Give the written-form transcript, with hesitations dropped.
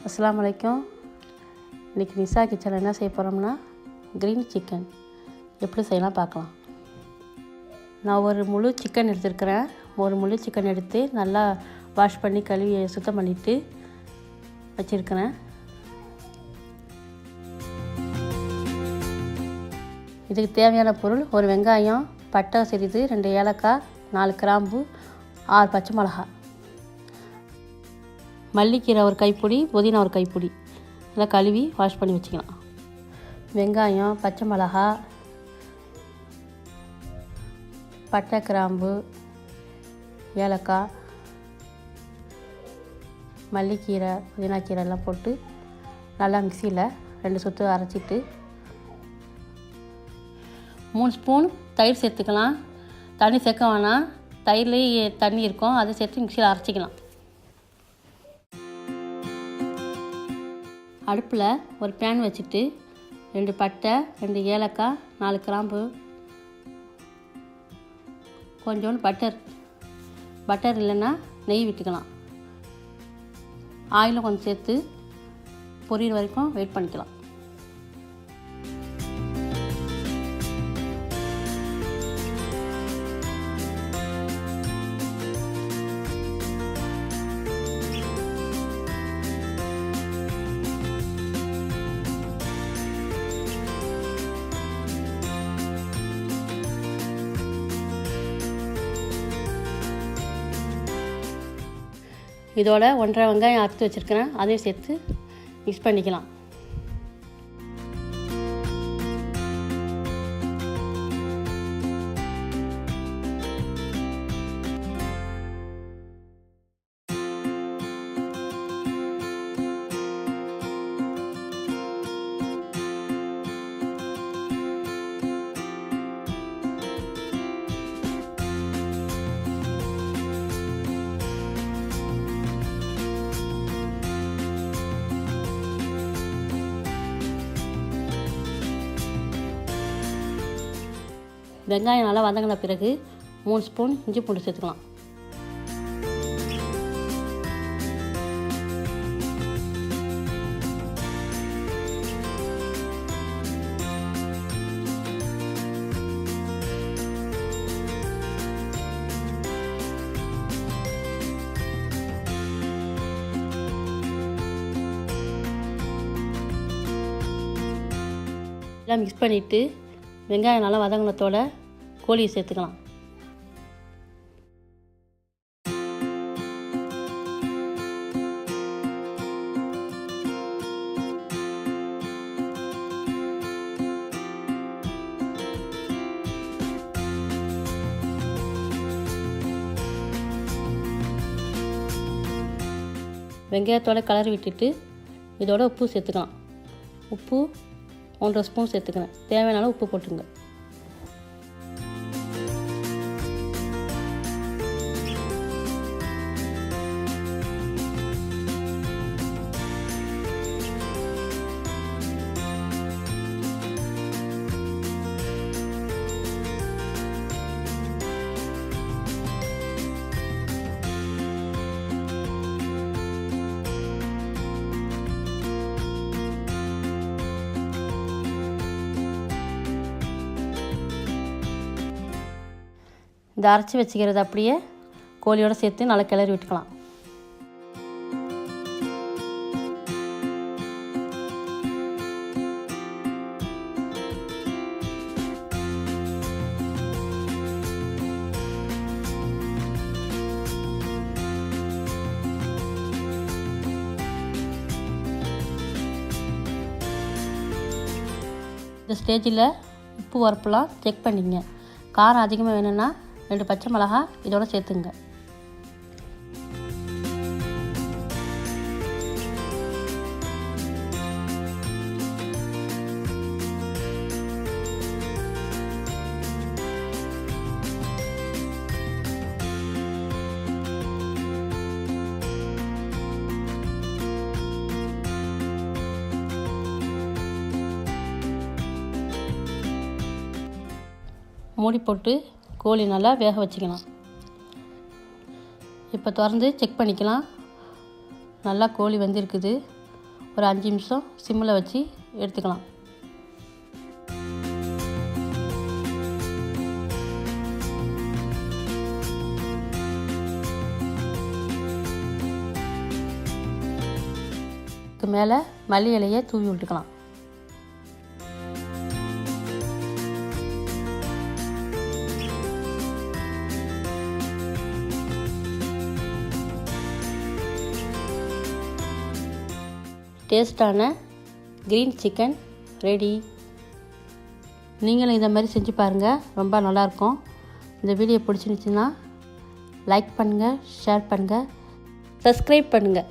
அஸ்ஸலாமு அலைக்கும். இன்றைக்கி நிஷா கிச்சனில் என்ன செய்ய போகிறோம்னா க்ரீன் சிக்கன் எப்படி செய்யலாம் பார்க்கலாம். நான் ஒரு முழு சிக்கன் எடுத்துருக்கிறேன். ஒரு முழு சிக்கன் எடுத்து நல்லா வாஷ் பண்ணி கழுவி சுத்தம் பண்ணிவிட்டு வச்சுருக்கிறேன். இதுக்கு தேவையான பொருள் ஒரு வெங்காயம், பட்டை சிறிது, 2 ஏலக்காய், 4 கிராம்பு, 6 பச்சை மிளகாய், மல்லிக்கீரை ஒரு கைப்பிடி, புதினா ஒரு கைப்பிடி. நல்லா கழுவி வாஷ் பண்ணி வச்சுக்கலாம். வெங்காயம், பச்சை மிளகாய், பட்டை, கிராம்பு, ஏலக்காய், மல்லிக்கீரை, புதினா கீரை எல்லாம் போட்டு நல்லா மிக்சியில் 2 சுற்று அரைச்சிட்டு 3 ஸ்பூன் தயிர் சேர்த்துக்கலாம். தண்ணி சேர்க்க வேணாம், தயிர்லேயே தண்ணி இருக்கும், அதை சேர்த்து மிக்சியில் அரைச்சிக்கலாம். அடுப்பில் ஒரு பேன் வச்சுட்டு 2 பட்டை, 2 ஏலக்காய், 4 கிராம்பு, கொஞ்சோண்டு பட்டர் இல்லைன்னா நெய் விட்டுக்கலாம். ஆயிலும் கொஞ்சம் சேர்த்து பொரியிற வரைக்கும் வெயிட் பண்ணிக்கலாம். இதோட 1.5 வெங்காயம் அறுத்து வச்சுருக்கிறேன், அதையும் சேர்த்து மிக்ஸ் பண்ணிக்கலாம். வெங்காயம் நல்லா வதங்கின பிறகு 3 ஸ்பூன் இஞ்சி பூண்டு சேர்த்துக்கலாம். எல்லாம் மிக்ஸ் பண்ணிவிட்டு வெங்காயம் நல்லா வதங்கினத்தோட கோழியை சேர்த்துக்கலாம். வெங்காயத்தோட கலரி விட்டுட்டு இதோட உப்பு சேர்த்துக்கலாம். உப்பு 1.5 ஸ்பூன் சேர்த்துக்கிறேன். தேவையான உப்பு போட்டுங்க. இந்த அரைச்சி வச்சுக்கிறது அப்படியே கோழியோடு சேர்த்து நல்லா கிளறி விட்டுக்கலாம். இந்த ஸ்டேஜில் உப்பு உரப்பெல்லாம் செக் பண்ணிங்க. காரம் அதிகமாக வேணும்னா 2 பச்சை மிளகாய் இதோட சேர்த்துங்க. மூடி போட்டு கோழி நல்லா வேக வச்சுக்கலாம். இப்போ திறந்து செக் பண்ணிக்கலாம். நல்லா கோழி வெந்திருக்குது. ஒரு 5 நிமிஷம் சிம்மில் வச்சு எடுத்துக்கலாம். இதுக்கு மேலே மல்லி இலையை தூவி விட்டுக்கலாம். டேஸ்டான க்ரீன் சிக்கன் ரெடி. நீங்களும் இந்த மாதிரி செஞ்சு பாருங்கள், ரொம்ப நல்லாயிருக்கும். இந்த வீடியோ பிடிச்சிருந்துச்சுன்னா லைக் பண்ணுங்கள், ஷேர் பண்ணுங்கள், சப்ஸ்கிரைப் பண்ணுங்கள்.